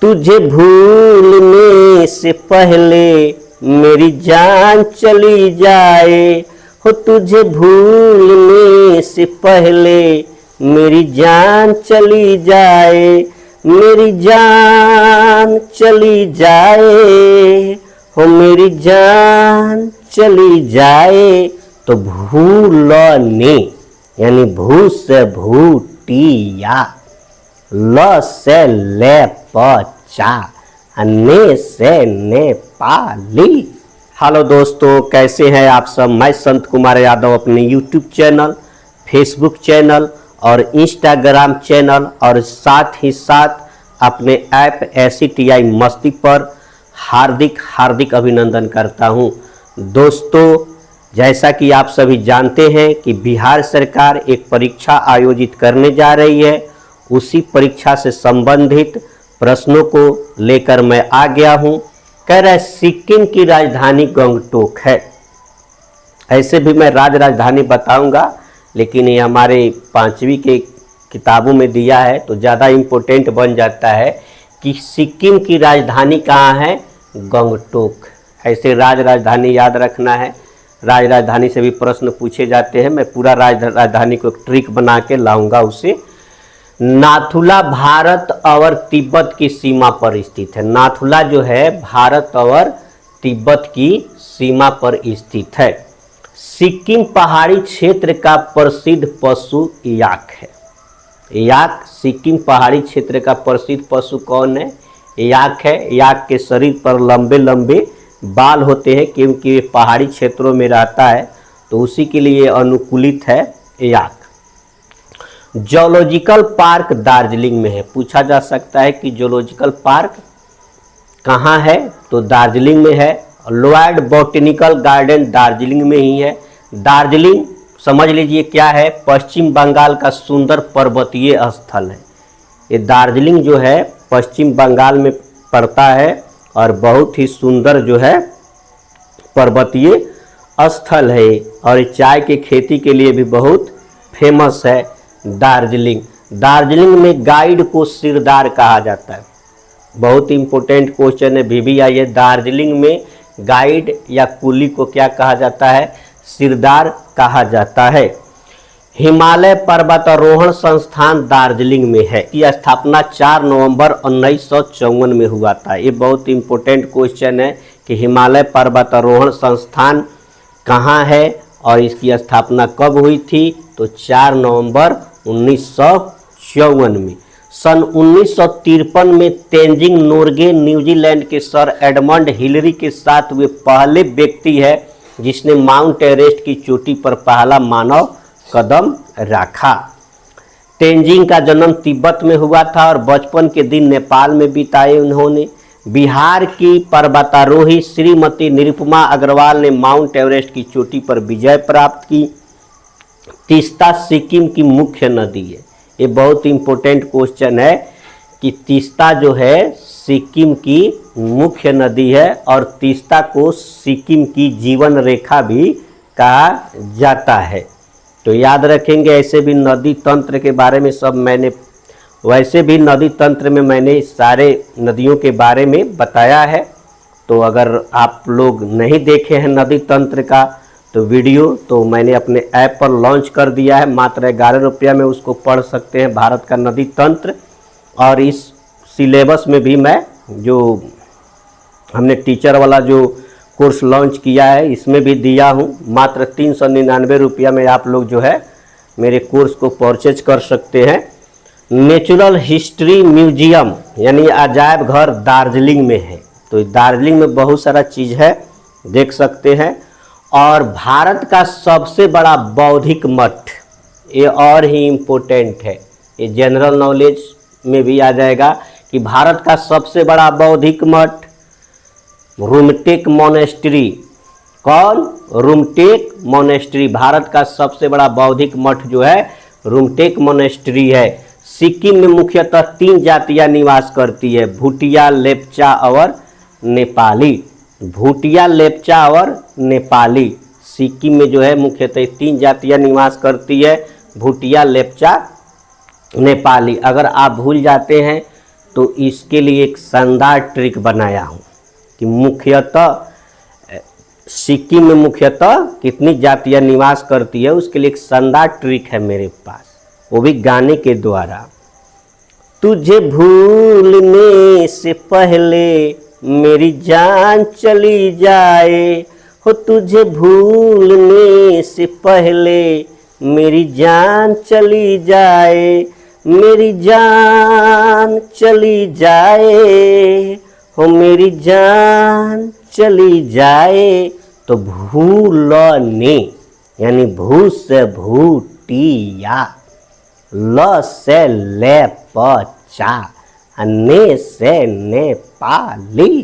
तुझे भूलने से पहले मेरी जान चली जाए, हो तुझे भूलने से पहले मेरी जान चली जाए, मेरी जान चली जाए, हो मेरी जान चली जाए। तो भूलने यानी भू से भूटिया, ल से ले पचा, ने से नेपाली। हेलो दोस्तों, कैसे हैं आप सब। मैं संत कुमार यादव अपने यूट्यूब चैनल, फेसबुक चैनल और इंस्टाग्राम चैनल और साथ ही साथ अपने ऐप ACTI मस्ती पर हार्दिक अभिनंदन करता हूं। दोस्तों, जैसा कि आप सभी जानते हैं कि बिहार सरकार एक परीक्षा आयोजित करने जा रही है, उसी परीक्षा से संबंधित प्रश्नों को लेकर मैं आ गया हूं। कह रहा है सिक्किम की राजधानी गंगटोक है। ऐसे भी मैं राजधानी बताऊंगा, लेकिन ये हमारे 5वीं के किताबों में दिया है तो ज़्यादा इम्पोर्टेंट बन जाता है कि सिक्किम की राजधानी कहाँ है, गंगटोक। ऐसे राजधानी याद रखना है। राजधानी से भी प्रश्न पूछे जाते हैं। मैं पूरा राजधानी को ट्रिक बना के लाऊंगा उसे। नाथुला भारत और तिब्बत की सीमा पर स्थित है। नाथुला जो है भारत और तिब्बत की सीमा पर स्थित है। सिक्किम पहाड़ी क्षेत्र का प्रसिद्ध पशु याक है। याक सिक्किम पहाड़ी क्षेत्र का प्रसिद्ध पशु कौन है, याक है। याक के शरीर पर लंबे लंबे बाल होते हैं क्योंकि ये पहाड़ी क्षेत्रों में रहता है, तो उसी के लिए अनुकूलित है याक। जूलॉजिकल पार्क दार्जिलिंग में है। पूछा जा सकता है कि जूलॉजिकल पार्क कहाँ है, तो दार्जिलिंग में है। लॉयड बॉटेनिकल गार्डन दार्जिलिंग में ही है। दार्जिलिंग समझ लीजिए क्या है, पश्चिम बंगाल का सुंदर पर्वतीय स्थल है। ये दार्जिलिंग जो है पश्चिम बंगाल में पड़ता है और बहुत ही सुंदर जो है पर्वतीय स्थल है, और चाय की खेती के लिए भी बहुत फेमस है दार्जिलिंग। दार्जिलिंग में गाइड को सिरदार कहा जाता है। बहुत इंपॉर्टेंट क्वेश्चन है VVI है। दार्जिलिंग में गाइड या कुली को क्या कहा जाता है, सिरदार कहा जाता है। हिमालय पर्वतारोहण संस्थान दार्जिलिंग में है। की स्थापना 4 नवंबर 1954 में हुआ था। ये बहुत इंपॉर्टेंट क्वेश्चन है कि हिमालय पर्वतारोहण संस्थान कहाँ है और इसकी स्थापना कब हुई थी, तो 4 नवंबर 1954 में। सन 1953 में तेंजिंग नोर्गे न्यूजीलैंड के सर एडमंड हिलरी के साथ वे पहले व्यक्ति है जिसने माउंट एवरेस्ट की चोटी पर पहला मानव कदम रखा। तेंजिंग का जन्म तिब्बत में हुआ था और बचपन के दिन नेपाल में बिताए उन्होंने। बिहार की पर्वतारोही श्रीमती निरुपमा अग्रवाल ने माउंट एवरेस्ट की चोटी पर विजय प्राप्त की। तीस्ता सिक्किम की मुख्य नदी है। ये बहुत इंपॉर्टेंट क्वेश्चन है कि तीस्ता जो है सिक्किम की मुख्य नदी है और तीस्ता को सिक्किम की जीवन रेखा भी कहा जाता है। तो याद रखेंगे। ऐसे भी नदी तंत्र के बारे में सब मैंने, वैसे भी नदी तंत्र में मैंने सारे नदियों के बारे में बताया है। तो अगर आप लोग नहीं देखे हैं नदी तंत्र का तो वीडियो, तो मैंने अपने ऐप पर लॉन्च कर दिया है। मात्र 11 रुपया में उसको पढ़ सकते हैं, भारत का नदी तंत्र। और इस सिलेबस में भी मैं जो हमने टीचर वाला जो कोर्स लॉन्च किया है इसमें भी दिया हूँ। मात्र 399 रुपया में आप लोग जो है मेरे कोर्स को परचेज कर सकते हैं। नेचुरल हिस्ट्री म्यूजियम यानी अजायब घर दार्जिलिंग में है। तो दार्जिलिंग में बहुत सारा चीज़ है, देख सकते हैं। और भारत का सबसे बड़ा बौद्धिक मठ, ये और ही इम्पोर्टेंट है, ये जनरल नॉलेज में भी आ जाएगा कि भारत का सबसे बड़ा बौद्धिक मठ रूमटेक मोनेस्ट्री। कौन? रूमटेक मोनेस्ट्री। भारत का सबसे बड़ा बौद्धिक मठ जो है रूमटेक मोनेस्ट्री है। सिक्किम में मुख्यतः 3 जातियां निवास करती है, भूटिया, लेप्चा और नेपाली। भूटिया, लेप्चा और नेपाली। सिक्किम में जो है मुख्यतः 3 जातियां निवास करती है, भूटिया, लेप्चा, नेपाली। अगर आप भूल जाते हैं तो इसके लिए एक शानदार ट्रिक बनाया हूँ कि मुख्यतः सिक्किम में मुख्यतः कितनी जातियाँ निवास करती है, उसके लिए एक शानदार ट्रिक है मेरे पास, वो भी गाने के द्वारा। तुझे भूलने से पहले मेरी जान चली जाए, हो तुझे भूलने से पहले मेरी जान चली जाए, मेरी जान चली जाए, हो मेरी जान चली जाए। तो भूलने यानी भू से भूटिया, ल से ले पचा, ने से नेपाली।